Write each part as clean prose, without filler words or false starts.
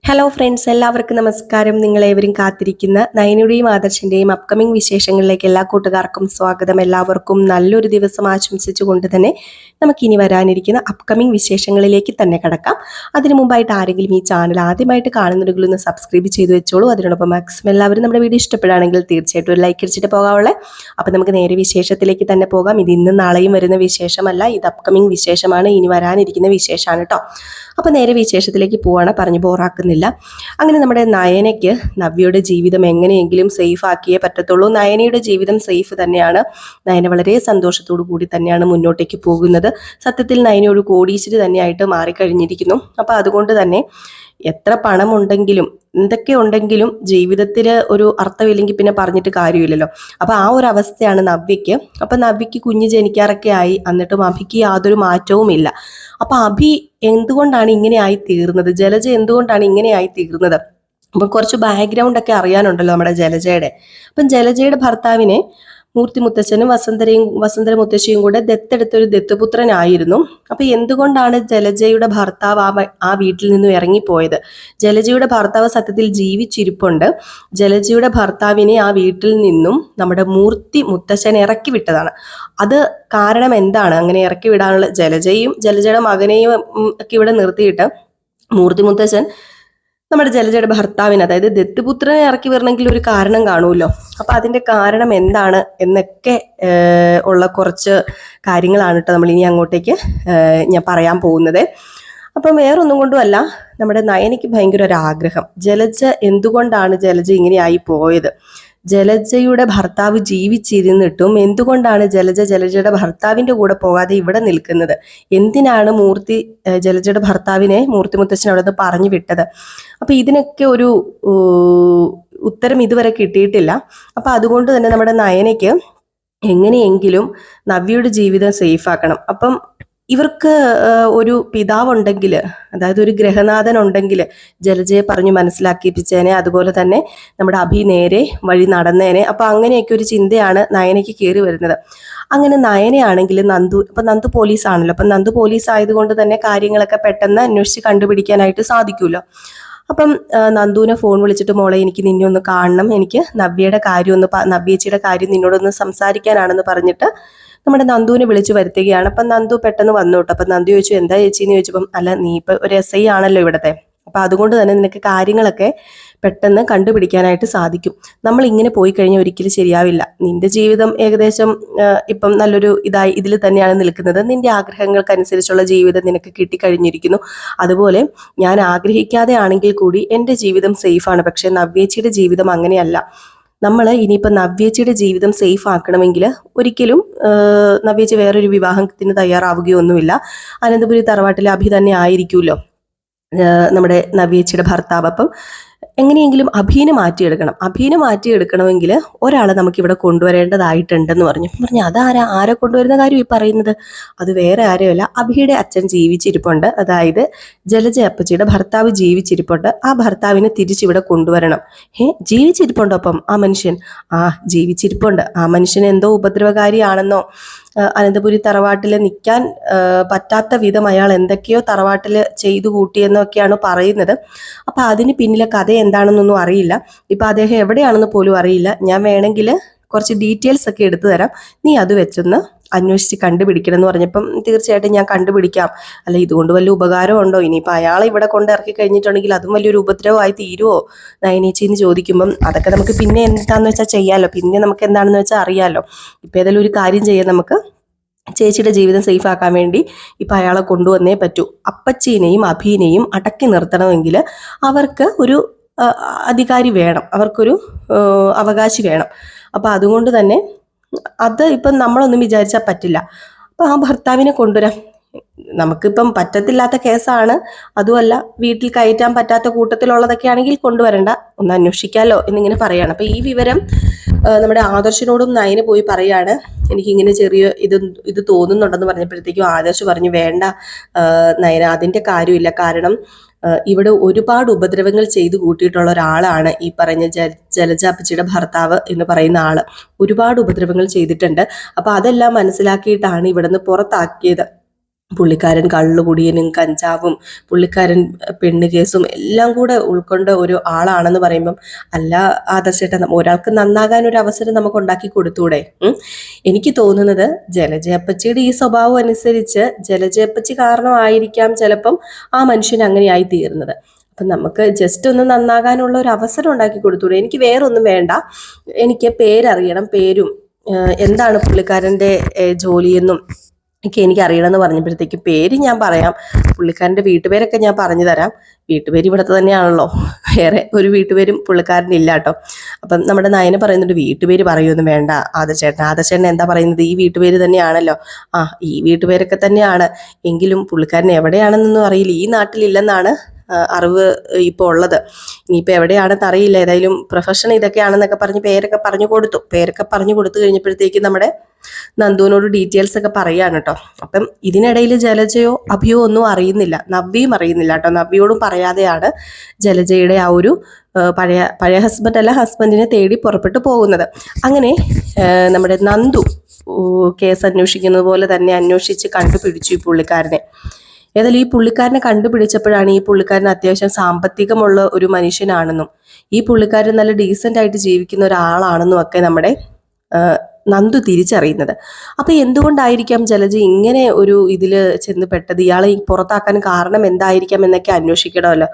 Hello friends, എല്ലാവർക്കും നമസ്കാരം. നിങ്ങളേവരും കാത്തിരിക്കുന്ന നയനയുടെയും ആദർശിന്റെയും അപ്കമിംഗ് വിശേഷങ്ങളിലേക്ക് എല്ലാ കൂട്ടുകാർക്കും സ്വാഗതം. എല്ലാവർക്കും നല്ലൊരു ദിവസം ആശംസിച്ചുകൊണ്ട് തന്നെ നമുക്കിനി വരാനിരിക്കുന്ന അപ്കമിംഗ് വിശേഷങ്ങളിലേക്ക് തന്നെ കടക്കാം. അതിനു മുമ്പായിട്ട് ആരെങ്കിലും ഈ ചാനൽ ആദ്യമായിട്ട് കാണുന്നുണ്ടെങ്കിൽ ഒന്ന് സബ്സ്ക്രൈബ് ചെയ്ത് വെച്ചോളൂ. അതിനോടൊപ്പം മാക്സിമം എല്ലാവരും നമ്മുടെ വീഡിയോ ഇഷ്ടപ്പെടുകയാണെങ്കിൽ തീർച്ചയായിട്ടും ഒരു ലൈക്ക് അടിച്ചിട്ട് പോകാവുള്ളേ. അപ്പം നമുക്ക് നേരെ വിശേഷത്തിലേക്ക് തന്നെ പോകാം. ഇത് ഇന്നും നാളെയും വരുന്ന വിശേഷമല്ല, ഇത് അപ്കമിംഗ് വിശേഷമാണ്, ഇനി വരാനിരിക്കുന്ന വിശേഷമാണ് കേട്ടോ. അപ്പം നേരെ വിശേഷത്തിലേക്ക് പോവാണ്, പറഞ്ഞു ബോറാക്കുന്നില്ല. അങ്ങനെ നമ്മുടെ നയനയ്ക്ക് നവ്യയുടെ ജീവിതം എങ്ങനെയെങ്കിലും സേഫ് ആക്കിയേ പറ്റത്തുള്ളൂ. നയനയുടെ ജീവിതം സേഫ് തന്നെയാണ്. നയന വളരെ സന്തോഷത്തോടു കൂടി തന്നെയാണ് മുന്നോട്ടേക്ക് പോകുന്നത്. സത്യത്തിൽ നയന ഒരു കോടീശ്വരി തന്നെയായിട്ട് മാറിക്കഴിഞ്ഞിരിക്കുന്നു. അപ്പം അതുകൊണ്ട് തന്നെ എത്ര പണമുണ്ടെങ്കിലും എന്തൊക്കെ ഉണ്ടെങ്കിലും ജീവിതത്തിൽ ഒരു അർത്ഥമില്ലെങ്കിൽ പിന്നെ പറഞ്ഞിട്ട് കാര്യമില്ലല്ലോ. അപ്പൊ ആ ഒരു അവസ്ഥയാണ് നവ്യയ്ക്ക്. അപ്പൊ നവ്യയ്ക്ക് കുഞ്ഞ് ജനിക്കാറൊക്കെ ആയി, എന്നിട്ടും അഭിക്ക് യാതൊരു മാറ്റവും ഇല്ല. അപ്പൊ അഭി എന്തുകൊണ്ടാണ് ഇങ്ങനെ ആയി തീർന്നത്, ജലജ എന്തുകൊണ്ടാണ് ഇങ്ങനെ ആയി തീർന്നത്? അപ്പൊ കുറച്ച് ബാക്ക്ഗ്രൗണ്ട് ഒക്കെ അറിയാനുണ്ടല്ലോ നമ്മുടെ ജലജയുടെ. അപ്പം ജലജയുടെ ഭർത്താവിനെ മൂർത്തി മുത്തച്ഛനും വസന്തര മുത്തശ്ശിയും കൂടെ ദത്തെടുത്തൊരു ദത്തുപുത്രനായിരുന്നു. അപ്പൊ എന്തുകൊണ്ടാണ് ജലജയുടെ ഭർത്താവ് ആ വീട്ടിൽ നിന്നും ഇറങ്ങിപ്പോയത്? ജലജയുടെ ഭർത്താവ് സത്യത്തിൽ ജീവിച്ചിരിപ്പുണ്ട്. ജലജയുടെ ഭർത്താവിനെ ആ വീട്ടിൽ നിന്നും നമ്മുടെ മൂർത്തി മുത്തശ്ശൻ ഇറക്കി വിട്ടതാണ്. അത് കാരണം എന്താണ് അങ്ങനെ ഇറക്കി വിടാനുള്ള? ജലജയുടെ മകനെയും ഒക്കെ ഇവിടെ നിർത്തിയിട്ട് മൂർത്തി മുത്തശ്ശൻ നമ്മുടെ ജലജയുടെ ഭർത്താവിന്, അതായത് ദത്തുപുത്രനെ ഇറക്കി വരണമെങ്കിൽ ഒരു കാരണം കാണുമല്ലോ. അപ്പൊ അതിന്റെ കാരണം എന്താണ് എന്നൊക്കെ ഉള്ള കുറച്ച് കാര്യങ്ങളാണ് കേട്ടോ നമ്മൾ ഇനി അങ്ങോട്ടേക്ക് ഞാൻ പറയാൻ പോകുന്നത്. അപ്പം വേറൊന്നും കൊണ്ടുമല്ല, നമ്മുടെ നയനയ്ക്ക് ഭയങ്കര ഒരു ആഗ്രഹം. എന്തുകൊണ്ടാണ് ജലജ ഇങ്ങനെയായി പോയത്? ജലജയുടെ ഭർത്താവ് ജീവിച്ചിരുന്നിട്ടും എന്തുകൊണ്ടാണ് ജലജയുടെ ഭർത്താവിന്റെ കൂടെ പോകാതെ ഇവിടെ നിൽക്കുന്നത്? എന്തിനാണ് ജലജയുടെ ഭർത്താവിനെ മൂർത്തി മുത്തച്ഛൻ അവിടെ നിന്ന് പറഞ്ഞു വിട്ടത്? അപ്പൊ ഇതിനൊക്കെ ഒരു ഉത്തരം ഇതുവരെ കിട്ടിയിട്ടില്ല. അപ്പൊ അതുകൊണ്ട് തന്നെ നമ്മുടെ നയനയ്ക്ക് എങ്ങനെയെങ്കിലും നവ്യയുടെ ജീവിതം സേഫ് ആക്കണം. അപ്പം ഇവർക്ക് ഒരു പിതാവുണ്ടെങ്കിൽ, അതായത് ഒരു ഗ്രഹനാഥൻ ഉണ്ടെങ്കിൽ ജലജയെ പറഞ്ഞു മനസ്സിലാക്കിപ്പിച്ചേനെ. അതുപോലെ തന്നെ നമ്മുടെ അഭി നേരെ വഴി നടന്നേനെ. അപ്പൊ അങ്ങനെയൊക്കെ ഒരു ചിന്തയാണ് നയനയ്ക്ക് കയറി വരുന്നത്. അങ്ങനെ നയനയാണെങ്കിൽ നന്ദു പോലീസ് ആണല്ലോ. അപ്പം നന്ദു പോലീസ് ആയതുകൊണ്ട് തന്നെ കാര്യങ്ങളൊക്കെ പെട്ടെന്ന് അന്വേഷിച്ച് കണ്ടുപിടിക്കാനായിട്ട് സാധിക്കുമല്ലോ. അപ്പം നന്ദുവിനെ ഫോൺ വിളിച്ചിട്ട്, മോളെ എനിക്ക് നിന്നെ ഒന്ന് കാണണം, എനിക്ക് നവ്യേച്ചിയുടെ കാര്യം നിന്നോടൊന്ന് സംസാരിക്കാനാണെന്ന് പറഞ്ഞിട്ട് നമ്മുടെ നന്ദുവിനെ വിളിച്ചു വരുത്തുകയാണ്. അപ്പം നന്ദു പെട്ടെന്ന് വന്നു കേട്ടോ. അപ്പം നന്ദു ചോദിച്ചു, എന്താ ചേച്ചി എന്ന് ചോദിച്ചപ്പം, അല്ല നീ ഇപ്പൊ ഒരു SI ആണല്ലോ ഇവിടത്തെ, അപ്പൊ അതുകൊണ്ട് തന്നെ നിനക്ക് കാര്യങ്ങളൊക്കെ പെട്ടെന്ന് കണ്ടുപിടിക്കാനായിട്ട് സാധിക്കും. നമ്മൾ ഇങ്ങനെ പോയി കഴിഞ്ഞാൽ ഒരിക്കലും ശരിയാവില്ല. നിന്റെ ജീവിതം ഏകദേശം ഇപ്പം നല്ലൊരു ഇതിൽ തന്നെയാണ് നിൽക്കുന്നത്. നിന്റെ ആഗ്രഹങ്ങൾക്കനുസരിച്ചുള്ള ജീവിതം നിനക്ക് കിട്ടിക്കഴിഞ്ഞിരിക്കുന്നു. അതുപോലെ ഞാൻ ആഗ്രഹിക്കാതെ ആണെങ്കിൽ കൂടി എൻ്റെ ജീവിതം സേഫാണ്. പക്ഷെ നവ്യേച്ചിയുടെ ജീവിതം അങ്ങനെയല്ല. നമ്മൾ ഇനിയിപ്പോൾ നവ്യേച്ചിയുടെ ജീവിതം സേഫ് ആക്കണമെങ്കിൽ ഒരിക്കലും നവ്യേച്ചി വേറൊരു വിവാഹത്തിന് തയ്യാറാവുകയൊന്നുമില്ല. അനന്തപുരി തറവാട്ടിലെ അഭി തന്നെ ആയിരിക്കുമല്ലോ നമ്മുടെ നവ്യേച്ചിയുടെ ഭർത്താവ്. അപ്പം എങ്ങനെയെങ്കിലും അഭീനെ മാറ്റിയെടുക്കണമെങ്കിൽ ഒരാളെ നമുക്കിവിടെ കൊണ്ടുവരേണ്ടതായിട്ടുണ്ടെന്ന് പറഞ്ഞു. ആരെ കൊണ്ടുവരുന്ന കാര്യം ഈ പറയുന്നത്? അത് വേറെ ആരുമല്ല, അഭിയുടെ അച്ഛൻ ജീവിച്ചിരിപ്പുണ്ട്. അതായത് ജലജ അപ്പച്ചിയുടെ ഭർത്താവ് ജീവിച്ചിരിപ്പുണ്ട്. ആ ഭർത്താവിനെ തിരിച്ചിവിടെ കൊണ്ടുവരണം. ജീവിച്ചിരിപ്പുണ്ടോ അപ്പം ആ മനുഷ്യൻ? ജീവിച്ചിരിപ്പുണ്ട്. ആ മനുഷ്യൻ എന്തോ ഉപദ്രവകാരിയാണെന്നോ, അനന്തപുരി തറവാട്ടിൽ നിൽക്കാൻ പറ്റാത്ത വിധം അയാൾ എന്തൊക്കെയോ തറവാട്ടിൽ ചെയ്തു കൂട്ടിയെന്നൊക്കെയാണ് പറയുന്നത്. അപ്പൊ അതിന് പിന്നിലെ കഥ എന്താണെന്നൊന്നും അറിയില്ല. ഇപ്പൊ അദ്ദേഹം എവിടെയാണെന്ന് പോലും അറിയില്ല. ഞാൻ വേണമെങ്കിൽ കുറച്ച് ഡീറ്റെയിൽസ് ഒക്കെ എടുത്തു തരാം, നീ അത് വെച്ചൊന്ന് അന്വേഷിച്ച് കണ്ടുപിടിക്കണം എന്ന് പറഞ്ഞപ്പം തീർച്ചയായിട്ടും ഞാൻ കണ്ടുപിടിക്കാം. അല്ല ഇതുകൊണ്ട് വലിയ ഉപകാരം ഉണ്ടോ? ഇനിയിപ്പോൾ അയാളെ ഇവിടെ കൊണ്ട് ഇറക്കി കഴിഞ്ഞിട്ടുണ്ടെങ്കിൽ അതും വലിയൊരു ഉപദ്രവമായി തീരുമോ നയനേച്ചിന്ന് ചോദിക്കുമ്പം, അതൊക്കെ നമുക്ക് പിന്നെ എന്താണെന്ന് വെച്ചാൽ ചെയ്യാമല്ലോ, പിന്നെ നമുക്ക് എന്താണെന്ന് വെച്ചാൽ അറിയാമല്ലോ. ഇപ്പം ഏതായാലും ഒരു കാര്യം ചെയ്യാം, നമുക്ക് ചേച്ചിയുടെ ജീവിതം സേഫ് ആക്കാൻ വേണ്ടി ഇപ്പം അയാളെ കൊണ്ടുവന്നേ പറ്റൂ. അപ്പച്ചീനെയും അഭീനെയും അടക്കി നിർത്തണമെങ്കിൽ അവർക്ക് ഒരു അധികാരി വേണം, അവർക്കൊരു അവകാശി വേണം. അപ്പം അതുകൊണ്ട് തന്നെ അത് ഇപ്പം നമ്മളൊന്നും വിചാരിച്ചാൽ പറ്റില്ല. അപ്പം ആ ഭർത്താവിനെ കൊണ്ടുവരാം. നമുക്കിപ്പം പറ്റത്തില്ലാത്ത കേസാണ്, അതുമല്ല വീട്ടിൽ കയറ്റാൻ പറ്റാത്ത കൂട്ടത്തിലുള്ളതൊക്കെ ആണെങ്കിൽ കൊണ്ടുവരണ്ട, ഒന്ന് അന്വേഷിക്കാമല്ലോ എന്നിങ്ങനെ പറയാണ്. അപ്പം ഈ വിവരം നമ്മുടെ ആദർശിനോടും നയന് പോയി പറയാണ്, എനിക്കിങ്ങനെ ചെറിയ ഇത് തോന്നുന്നുണ്ടെന്ന് പറഞ്ഞപ്പോഴത്തേക്കും ആദർശ് പറഞ്ഞു, വേണ്ട നയന, അതിൻ്റെ കാര്യമില്ല. കാരണം ഇവിടെ ഒരുപാട് ഉപദ്രവങ്ങൾ ചെയ്തു കൂട്ടിയിട്ടുള്ള ഒരാളാണ് ഈ പറഞ്ഞ ജലജ അപ്പച്ചിയുടെ ഭർത്താവ് എന്ന് പറയുന്ന ആള്. ഒരുപാട് ഉപദ്രവങ്ങൾ ചെയ്തിട്ടുണ്ട്. അപ്പൊ അതെല്ലാം മനസ്സിലാക്കിയിട്ടാണ് ഇവിടുന്ന് പുറത്താക്കിയത്. പുള്ളിക്കാരൻ കള്ളുകുടിയനും കഞ്ചാവും പുള്ളിക്കാരൻ പെണ്ണ് കേസും എല്ലാം കൂടെ ഉൾക്കൊണ്ട ഒരു ആളാണെന്ന് പറയുമ്പം, അല്ല ആദർശേട്ടൻ, ഒരാൾക്ക് നന്നാകാൻ ഒരു അവസരം നമുക്ക് ഉണ്ടാക്കി കൊടുത്തൂടെ? എനിക്ക് തോന്നുന്നത് ജലജയപ്പച്ചിയുടെ ഈ സ്വഭാവം അനുസരിച്ച് ജലജയപ്പച്ചി കാരണമായിരിക്കാം ചിലപ്പം ആ മനുഷ്യൻ അങ്ങനെയായി തീർന്നത്. അപ്പം നമുക്ക് ജസ്റ്റ് ഒന്ന് നന്നാകാനുള്ള ഒരു അവസരം ഉണ്ടാക്കി കൊടുത്തൂടെ? എനിക്ക് വേറൊന്നും വേണ്ട, എനിക്ക് പേരറിയണം, പേരും എന്താണ് പുള്ളിക്കാരൻ്റെ ജോലിയെന്നും ഒക്കെ എനിക്ക് അറിയണമെന്ന് പറഞ്ഞപ്പോഴത്തേക്ക് പേര് ഞാൻ പറയാം, പുള്ളിക്കാരൻ്റെ വീട്ടുപേരൊക്കെ ഞാൻ പറഞ്ഞു തരാം. വീട്ടുപേര് ഇവിടുത്തെ തന്നെയാണല്ലോ, വേറെ ഒരു വീട്ടുപേരും പുള്ളിക്കാരനില്ല കേട്ടോ. അപ്പം നമ്മുടെ നയന പറയുന്നുണ്ട് വീട്ടുപേര് പറയൊന്നും വേണ്ട ആദർശേട്ടൻ എന്താ പറയുന്നത്, ഈ വീട്ടുപേര് തന്നെയാണല്ലോ. ഈ വീട്ടുപേരൊക്കെ തന്നെയാണ്, എങ്കിലും പുള്ളിക്കാരൻ എവിടെയാണെന്നൊന്നും അറിയില്ല, ഈ നാട്ടിലില്ലെന്നാണ് അറിവ് ഇപ്പോൾ ഉള്ളത്. ഇനിയിപ്പോൾ എവിടെയാണെന്ന് അറിയില്ല, ഏതായാലും പ്രൊഫഷൻ ഇതൊക്കെയാണെന്നൊക്കെ പറഞ്ഞ് പേരൊക്കെ പറഞ്ഞു കൊടുത്തു കഴിഞ്ഞപ്പോഴത്തേക്ക് നമ്മുടെ നന്ദുവിനോട് ഡീറ്റെയിൽസ് ഒക്കെ പറയാണ് കേട്ടോ. അപ്പം ഇതിനിടയിൽ ജലജയോ അഭിയോ ഒന്നും അറിയുന്നില്ല, നവ്യയും അറിയുന്നില്ല കേട്ടോ. നവ്യയോടും പറയാതെയാണ് ജലജയുടെ ആ ഒരു പഴയ ഹസ്ബൻഡിനെ തേടി പുറപ്പെട്ടു പോകുന്നത്. അങ്ങനെ നമ്മുടെ നന്ദു കേസ് അന്വേഷിക്കുന്നത് പോലെ തന്നെ അന്വേഷിച്ച് കണ്ടുപിടിച്ചു ഈ പുള്ളിക്കാരനെ. ഏതായാലും ഈ പുള്ളിക്കാരനെ കണ്ടുപിടിച്ചപ്പോഴാണ് ഈ പുള്ളിക്കാരൻ അത്യാവശ്യം സാമ്പത്തികമുള്ള ഒരു മനുഷ്യനാണെന്നും ഈ പുള്ളിക്കാരൻ നല്ല ഡീസൻ്റ് ആയിട്ട് ജീവിക്കുന്ന ഒരാളാണെന്നും ഒക്കെ നമ്മുടെ നന്ദു തിരിച്ചറിയുന്നത്. അപ്പൊ എന്തുകൊണ്ടായിരിക്കാം ജലജ ഇങ്ങനെ ഒരു ഇതിൽ ചെന്ന് പെട്ടത്, ഇയാളെ പുറത്താക്കാൻ കാരണം എന്തായിരിക്കാം എന്നൊക്കെ അന്വേഷിക്കണമല്ലോ.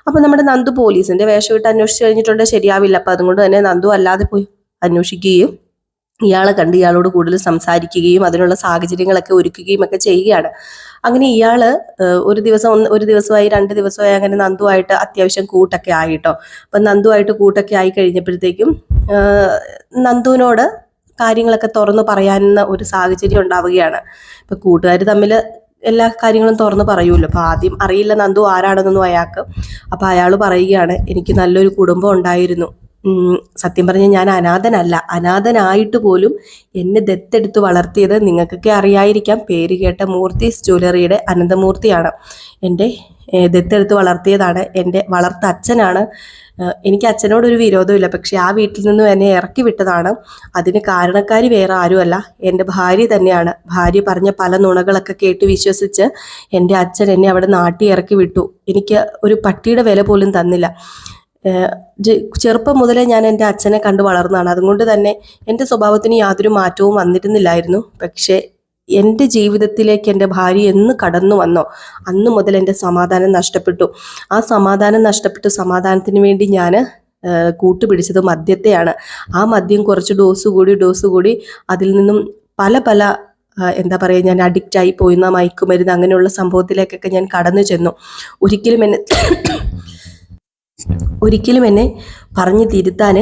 അപ്പൊ നമ്മുടെ നന്ദു പോലീസിന്റെ വേഷം ഇട്ട് അന്വേഷിച്ച് കഴിഞ്ഞിട്ടുണ്ടെങ്കിൽ ശരിയാവില്ല. അപ്പൊ അതുകൊണ്ട് തന്നെ നന്ദു അല്ലാതെ പോയി അന്വേഷിക്കുകയും ഇയാളെ കണ്ട് ഇയാളോട് കൂടുതൽ സംസാരിക്കുകയും അതിനുള്ള സാഹചര്യങ്ങളൊക്കെ ഒരുക്കുകയും ഒക്കെ ചെയ്യുകയാണ്. അങ്ങനെ ഇയാള് ഒരു ദിവസമായി 2 ദിവസമായി അങ്ങനെ നന്ദുവായിട്ട് അത്യാവശ്യം കൂട്ടൊക്കെ ആയിട്ടോ. അപ്പം നന്ദുവായിട്ട് കൂട്ടൊക്കെ ആയി കഴിഞ്ഞപ്പോഴത്തേക്കും നന്ദുവിനോട് കാര്യങ്ങളൊക്കെ തുറന്നു പറയാവുന്ന ഒരു സാഹചര്യം ഉണ്ടാവുകയാണ്. ഇപ്പം കൂട്ടുകാർ തമ്മിൽ എല്ലാ കാര്യങ്ങളും തുറന്ന് പറയുമല്ലോ. അപ്പോൾ ആദ്യം അറിയില്ല നന്ദു ആരാണെന്നൊന്നും അയാൾക്ക്. അപ്പോൾ അയാൾ പറയുകയാണ്, എനിക്ക് നല്ലൊരു കുടുംബം ഉണ്ടായിരുന്നു, സത്യം പറഞ്ഞാൽ ഞാൻ അനാഥനായിട്ട് പോലും എന്നെ ദത്തെടുത്ത് വളർത്തിയത് നിങ്ങൾക്കൊക്കെ അറിയായിരിക്കാം, പേര് കേട്ട മൂർത്തീസ് ജ്വല്ലറിയുടെ അനന്തമൂർത്തിയാണ്. എൻ്റെ ദത്തെടുത്ത് വളർത്തിയതാണ്, എൻ്റെ വളർത്ത അച്ഛനാണ്. എനിക്ക് അച്ഛനോടൊരു വിരോധമില്ല, പക്ഷെ ആ വീട്ടിൽ നിന്നും എന്നെ ഇറക്കി വിട്ടതാണ്. അതിന് കാരണക്കാരി വേറെ ആരുമല്ല, എൻ്റെ ഭാര്യ തന്നെയാണ്. ഭാര്യ പറഞ്ഞ പല നുണകളൊക്കെ കേട്ട് വിശ്വസിച്ച് എൻ്റെ അച്ഛൻ എന്നെ അവിടെ നാട്ടി ഇറക്കി വിട്ടു. എനിക്ക് ഒരു പട്ടിയുടെ വില പോലും തന്നില്ല. ചെറുപ്പം മുതലേ ഞാൻ എൻ്റെ അച്ഛനെ കണ്ടു വളർന്നതാണ്. അതുകൊണ്ട് തന്നെ എൻ്റെ സ്വഭാവത്തിന് യാതൊരു മാറ്റവും വന്നിരുന്നില്ലായിരുന്നു. പക്ഷേ എൻ്റെ ജീവിതത്തിലേക്ക് എൻ്റെ ഭാര്യ എന്ന് കടന്നു വന്നോ അന്ന് മുതൽ എൻ്റെ സമാധാനം നഷ്ടപ്പെട്ടു. ആ സമാധാനം നഷ്ടപ്പെട്ടു സമാധാനത്തിന് വേണ്ടി ഞാൻ കൂട്ടുപിടിച്ചത് മദ്യത്തെയാണ്. ആ മദ്യം കുറച്ച് ഡോസ് കൂടി അതിൽ നിന്നും പല എന്താ പറയുക, ഞാൻ അഡിക്റ്റായി പോയിന്ന മയക്കുമരുന്ന് അങ്ങനെയുള്ള സംഭവത്തിലേക്കൊക്കെ ഞാൻ കടന്നു ചെന്നു. ഒരിക്കലും എന്നെ പറഞ്ഞു തിരുത്താൻ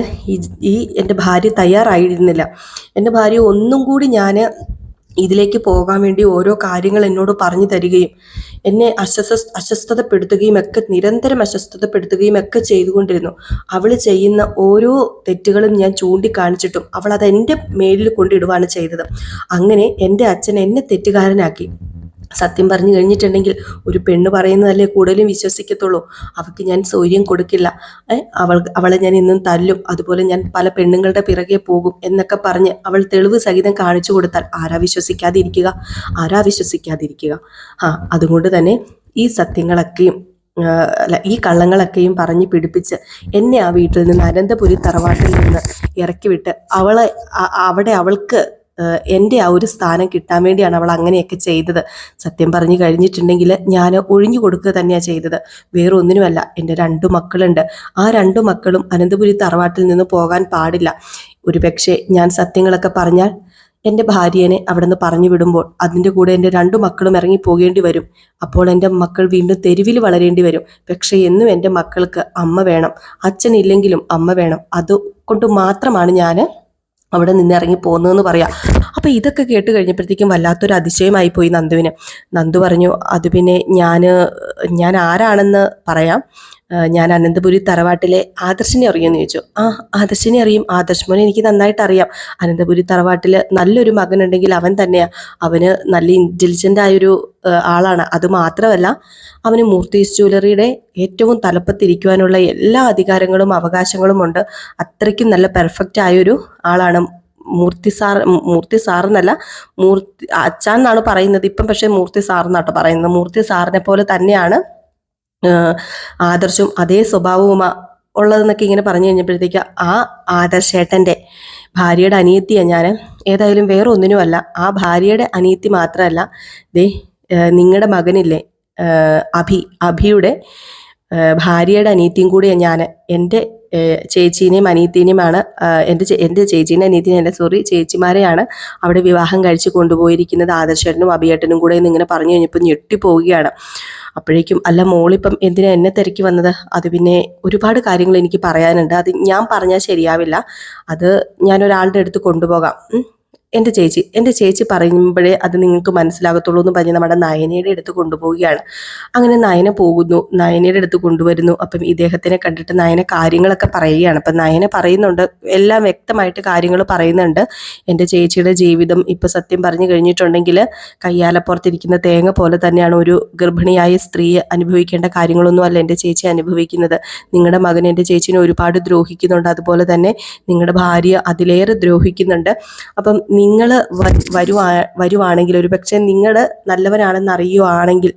ഈ എൻ്റെ ഭാര്യ തയ്യാറായിരുന്നില്ല. എൻ്റെ ഭാര്യ ഒന്നും കൂടി ഞാൻ ഇതിലേക്ക് പോകാൻ വേണ്ടി ഓരോ കാര്യങ്ങൾ എന്നോട് പറഞ്ഞു തരികയും എന്നെ അസ്വസ്ഥതപ്പെടുത്തുകയും ഒക്കെ, നിരന്തരം അസ്വസ്ഥതപ്പെടുത്തുകയും ഒക്കെ ചെയ്തുകൊണ്ടിരുന്നു. അവൾ ചെയ്യുന്ന ഓരോ തെറ്റുകളും ഞാൻ ചൂണ്ടിക്കാണിച്ചിട്ടും അവൾ അത് എൻ്റെ മേലിൽ കൊണ്ടിടുകയാണ് ചെയ്തത്. അങ്ങനെ എൻ്റെ അച്ഛൻ എന്നെ തെറ്റുകാരനാക്കി. സത്യം പറഞ്ഞു കഴിഞ്ഞിട്ടുണ്ടെങ്കിൽ ഒരു പെണ്ണ് പറയുന്നതല്ലേ കൂടുതലും വിശ്വസിക്കത്തുള്ളൂ. അവൾക്ക് ഞാൻ സൗര്യം കൊടുക്കില്ല, അവളെ ഞാൻ ഇന്നും തല്ലും, അതുപോലെ ഞാൻ പല പെണ്ണുങ്ങളുടെ പിറകെ പോകും എന്നൊക്കെ പറഞ്ഞ് അവൾ തെളിവ് സഹിതം കാണിച്ചു കൊടുത്താൽ ആരാ വിശ്വസിക്കാതിരിക്കുക? അതുകൊണ്ട് തന്നെ ഈ സത്യങ്ങളൊക്കെയും ഈ കള്ളങ്ങളൊക്കെയും പറഞ്ഞ് പിടിപ്പിച്ച് എന്നെ ആ വീട്ടിൽ നിന്ന് അനന്തപുരി തറവാട്ടിൽ നിന്ന് ഇറക്കി വിട്ട് അവിടെ അവൾക്ക് എൻ്റെ ആ ഒരു സ്ഥാനം കിട്ടാൻ വേണ്ടിയാണ് അവൾ അങ്ങനെയൊക്കെ ചെയ്തത്. സത്യം പറഞ്ഞു കഴിഞ്ഞിട്ടുണ്ടെങ്കിൽ ഞാൻ ഒഴിഞ്ഞു കൊടുക്കുക തന്നെയാണ് ചെയ്തത്, വേറെ ഒന്നിനുമല്ല. എൻ്റെ 2 മക്കളുണ്ട്. ആ 2 മക്കളും അനന്തപുരി തറവാട്ടിൽ നിന്ന് പോകാൻ പാടില്ല. ഒരു പക്ഷേ ഞാൻ സത്യങ്ങളൊക്കെ പറഞ്ഞാൽ എൻ്റെ ഭാര്യനെ അവിടെ നിന്ന് പറഞ്ഞു വിടുമ്പോൾ അതിൻ്റെ കൂടെ എൻ്റെ 2 മക്കളും ഇറങ്ങി പോകേണ്ടി വരും. അപ്പോൾ എൻ്റെ മക്കൾ വീണ്ടും തെരുവിൽ വളരേണ്ടി വരും. പക്ഷേ എന്നും എൻ്റെ മക്കൾക്ക് അമ്മ വേണം, അച്ഛനില്ലെങ്കിലും അമ്മ വേണം. അതുകൊണ്ട് മാത്രമാണ് ഞാൻ അവിടെ നിന്ന് ഇറങ്ങി പോകുന്നതെന്ന് പറയാം. അപ്പോൾ ഇതൊക്കെ കേട്ട് കഴിഞ്ഞപ്പോഴത്തേക്കും വല്ലാത്തൊരു അതിശയമായി പോയി നന്ദുവിന്. നന്ദു പറഞ്ഞു, അത് പിന്നെ ഞാൻ ആരാണെന്ന് പറയാം. ഞാൻ അനന്തപുരി തറവാട്ടിലെ ആദർശിനെ അറിയുമെന്ന് ചോദിച്ചു. ആദർശിനെ അറിയും, ആദർശ് മോനെ എനിക്ക് നന്നായിട്ട് അറിയാം. അനന്തപുരി തറവാട്ടിൽ നല്ലൊരു മകനുണ്ടെങ്കിൽ അവൻ തന്നെയാണ്. അവന് നല്ല ഇൻ്റലിജൻ്റ് ആയൊരു ആളാണ്. അത് മാത്രമല്ല, അവന് മൂർത്തീസ് ജ്വല്ലറിയുടെ ഏറ്റവും തലപ്പത്തിരിക്കുവാനുള്ള എല്ലാ അധികാരങ്ങളും അവകാശങ്ങളും ഉണ്ട്. അത്രയ്ക്കും നല്ല പെർഫെക്റ്റ് ആയൊരു ആളാണ് മൂർത്തി സാർ എന്നല്ല, അച്ഛൻ എന്നാണ് പറയുന്നത് ഇപ്പം, പക്ഷേ മൂർത്തി സാർ എന്നാട്ടോ പറയുന്നത്. മൂർത്തി സാറിനെ പോലെ തന്നെയാണ് ആദർശും, അതേ സ്വഭാവവും ഉള്ളതെന്നൊക്കെ ഇങ്ങനെ പറഞ്ഞു കഴിഞ്ഞപ്പോഴത്തേക്ക് ആ ആദർശേട്ടൻ്റെ ഭാര്യയുടെ അനിയത്തിയാണ് ഞാൻ. ഏതായാലും വേറെ ഒന്നിനുമല്ല, ആ ഭാര്യയുടെ അനിയത്തി മാത്രമല്ല, ദേ നിങ്ങളുടെ മകനില്ലേ അഭിയുടെ ഭാര്യയുടെ അനിയത്തിയും കൂടിയാണ് ഞാൻ. എൻ്റെ ചേച്ചീനെയും അനിയത്തിനെയുമാണ് എൻ്റെ ചേച്ചീനെ അനിയത്തിനെ അല്ല സോറി ചേച്ചിമാരെയാണ് അവിടെ വിവാഹം കഴിച്ച് കൊണ്ടുപോയിരിക്കുന്നത് ആദർശേട്ടനും അഭിയേട്ടനും കൂടെ എന്ന് ഇങ്ങനെ പറഞ്ഞു കഴിഞ്ഞപ്പോൾ ഞെട്ടിപ്പോവുകയാണ്. അപ്പോഴേക്കും അല്ല മോളിപ്പം എന്തിനാ എന്നെ തിരക്കി വന്നത്? അത് പിന്നെ ഒരുപാട് കാര്യങ്ങൾ എനിക്ക് പറയാനുണ്ട്, അത് ഞാൻ പറഞ്ഞാൽ ശരിയാവില്ല, അത് ഞാൻ ഒരാളുടെ അടുത്ത് കൊണ്ടുപോകാം. എൻ്റെ ചേച്ചി പറയുമ്പോഴേ അത് നിങ്ങൾക്ക് മനസ്സിലാകത്തുള്ളൂ എന്ന് പറഞ്ഞ് നമ്മുടെ നയനയുടെ അടുത്ത് കൊണ്ടുപോവുകയാണ്. അങ്ങനെ നയന പോകുന്നു, നയനയുടെ അടുത്ത് കൊണ്ടുവരുന്നു. അപ്പം ഇദ്ദേഹത്തിനെ കണ്ടിട്ട് നയന കാര്യങ്ങളൊക്കെ പറയുകയാണ്. അപ്പം നയന പറയുന്നുണ്ട്, എല്ലാം വ്യക്തമായിട്ട് കാര്യങ്ങൾ പറയുന്നുണ്ട്. എൻ്റെ ചേച്ചിയുടെ ജീവിതം ഇപ്പം സത്യം പറഞ്ഞു കഴിഞ്ഞിട്ടുണ്ടെങ്കിൽ കയ്യാലപ്പുറത്തിരിക്കുന്ന തേങ്ങ പോലെ തന്നെയാണ്. ഒരു ഗർഭിണിയായ സ്ത്രീ അനുഭവിക്കേണ്ട കാര്യങ്ങളൊന്നും അല്ല എൻ്റെ ചേച്ചി അനുഭവിക്കുന്നത്. നിങ്ങളുടെ മകൻ എൻ്റെ ചേച്ചിനെ ഒരുപാട് ദ്രോഹിക്കുന്നുണ്ട്, അതുപോലെ തന്നെ നിങ്ങളുടെ ഭാര്യ അതിലേറെ ദ്രോഹിക്കുന്നുണ്ട്. അപ്പം നിങ്ങൾ വരുവാണെങ്കിൽ, ഒരു പക്ഷേ നിങ്ങൾ നല്ലവനാണെന്ന് അറിയുവാണെങ്കിൽ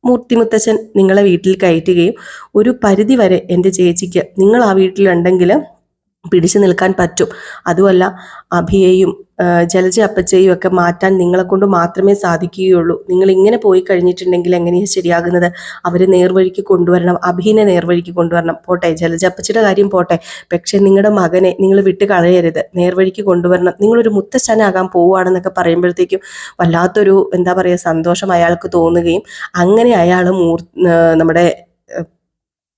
മൂർത്തിമുത്തച്ഛൻ നിങ്ങളെ വീട്ടിൽ കയറ്റുകയും ഒരു പരിധി വരെ എൻ്റെ ചേച്ചിക്ക് നിങ്ങൾ ആ വീട്ടിലുണ്ടെങ്കിൽ പിടിച്ചു നിൽക്കാൻ പറ്റും. അതുമല്ല, അഭിയെയും ജലജ അപ്പച്ചയും ഒക്കെ മാറ്റാൻ നിങ്ങളെ കൊണ്ട് മാത്രമേ സാധിക്കുകയുള്ളൂ. നിങ്ങൾ ഇങ്ങനെ പോയി കഴിഞ്ഞിട്ടുണ്ടെങ്കിൽ എങ്ങനെയാണ് ശരിയാകുന്നത്? അവരെ നേർവഴിക്ക് കൊണ്ടുവരണം, അഭിനെ നേർവഴിക്ക് കൊണ്ടുവരണം. പോട്ടെ, ജലജ അപ്പച്ചിയുടെ കാര്യം പോട്ടെ, പക്ഷെ നിങ്ങളുടെ മകനെ നിങ്ങൾ വിട്ട് കളയരുത്, നേർവഴിക്ക് കൊണ്ടുവരണം. നിങ്ങളൊരു മുത്തശ്ശനാകാൻ പോവുകയാണെന്നൊക്കെ പറയുമ്പോഴത്തേക്കും വല്ലാത്തൊരു എന്താ പറയുക സന്തോഷം അയാൾക്ക് തോന്നുകയും അങ്ങനെ അയാൾ നമ്മുടെ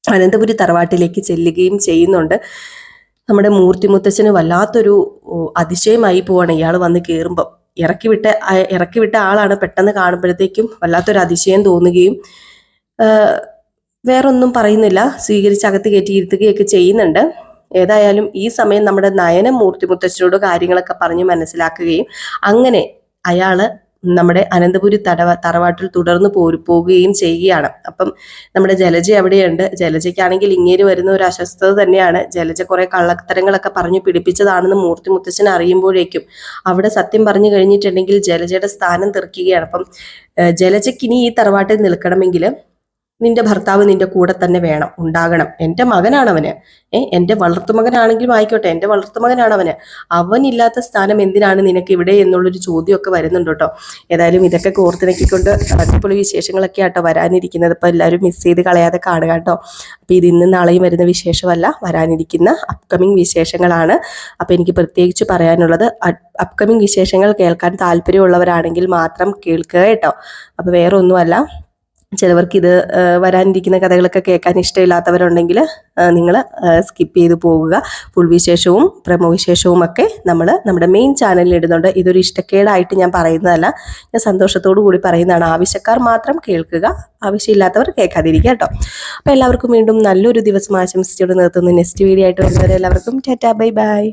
അനന്തപുരി തറവാട്ടിലേക്ക് ചെല്ലുകയും ചെയ്യുന്നുണ്ട്. നമ്മുടെ മൂർത്തിമുത്തച്ഛന് വല്ലാത്തൊരു അതിശയമായി പോവാണ് ഇയാൾ വന്ന് കയറുമ്പം. ഇറക്കിവിട്ട ആളാണ്, പെട്ടെന്ന് കാണുമ്പോഴത്തേക്കും വല്ലാത്തൊരു അതിശയം തോന്നുകയും വേറൊന്നും പറയുന്നില്ല, സ്വീകരിച്ച് അകത്ത് കയറ്റി ഇരുത്തുകയൊക്കെ ചെയ്യുന്നുണ്ട്. ഏതായാലും ഈ സമയം നമ്മുടെ നയനം മൂർത്തിമുത്തച്ഛനോട് കാര്യങ്ങളൊക്കെ പറഞ്ഞ് മനസ്സിലാക്കുകയും അങ്ങനെ അയാള് നമ്മുടെ അനന്തപുരി തറവാട്ടിൽ തുടർന്ന് പോവുകയും ചെയ്യുകയാണ്. അപ്പം നമ്മുടെ ജലജ എവിടെയുണ്ട്? ജലജയ്ക്കാണെങ്കിൽ ഇങ്ങേര് വരുന്ന ഒരു അസ്വസ്ഥത തന്നെയാണ്. ജലജ കുറെ കള്ളത്തരങ്ങളൊക്കെ പറഞ്ഞു പിടിപ്പിച്ചതാണെന്ന് മൂർത്തിമുത്തച്ഛൻ അറിയുമ്പോഴേക്കും അവിടെ സത്യം പറഞ്ഞു കഴിഞ്ഞിട്ടുണ്ടെങ്കിൽ ജലജയുടെ സ്ഥാനം തെറിക്കുകയാണ്. അപ്പം ജലജയ്ക്ക് ഇനി ഈ തറവാട്ടിൽ നിൽക്കണമെങ്കിൽ നിന്റെ ഭർത്താവ് നിന്റെ കൂടെ തന്നെ ഉണ്ടാകണം. എൻ്റെ മകനാണവന്, എൻ്റെ വളർത്തുമകനാണെങ്കിലും ആയിക്കോട്ടെ, എൻ്റെ വളർത്തുമകനാണവന്. അവനില്ലാത്ത സ്ഥാനം എന്തിനാണ് നിനക്ക് ഇവിടെ എന്നുള്ളൊരു ചോദ്യമൊക്കെ വരുന്നുണ്ട് കേട്ടോ. ഏതായാലും ഇതൊക്കെ കോർത്തിണക്കിക്കൊണ്ട് അടിപൊളി വിശേഷങ്ങളൊക്കെ ആട്ടോ വരാനിരിക്കുന്നത്. അപ്പോൾ എല്ലാവരും മിസ് ചെയ്ത് കളയാതെ കാണുക കേട്ടോ. അപ്പോൾ ഇത് ഇന്നും നാളെയും വരുന്ന വിശേഷമല്ല, വരാനിരിക്കുന്ന അപ്കമിങ് വിശേഷങ്ങളാണ്. അപ്പോൾ എനിക്ക് പ്രത്യേകിച്ച് പറയാനുള്ളത്, അപ്കമിങ് വിശേഷങ്ങൾ കേൾക്കാൻ താല്പര്യമുള്ളവരാണെങ്കിൽ മാത്രം കേൾക്കുക കേട്ടോ. അപ്പോൾ വേറെ ഒന്നുമല്ല, ചിലവർക്ക് ഇത് വരാനിരിക്കുന്ന കഥകളൊക്കെ കേൾക്കാൻ ഇഷ്ടമില്ലാത്തവരുണ്ടെങ്കിൽ നിങ്ങൾ സ്കിപ്പ് ചെയ്ത് പോകുക. ഫുൾ വിശേഷവും പ്രമോ വിശേഷവും ഒക്കെ നമ്മൾ നമ്മുടെ മെയിൻ ചാനലിൽ ഇടുന്നുണ്ട്. ഇതൊരു ഇഷ്ടക്കേടായിട്ട് ഞാൻ പറയുന്നതല്ല, ഞാൻ സന്തോഷത്തോടു കൂടി പറയുന്നതാണ്. ആവശ്യക്കാർ മാത്രം കേൾക്കുക, ആവശ്യമില്ലാത്തവർ കേൾക്കാതിരിക്കുക കേട്ടോ. അപ്പോൾ എല്ലാവർക്കും വീണ്ടും നല്ലൊരു ദിവസം ആശംസിച്ചുകൊണ്ട് നിർത്തുന്നു. നെക്സ്റ്റ് വീഡിയോ ആയിട്ട് വരുന്നവരെ എല്ലാവർക്കും ടാറ്റാ ബൈ ബൈ.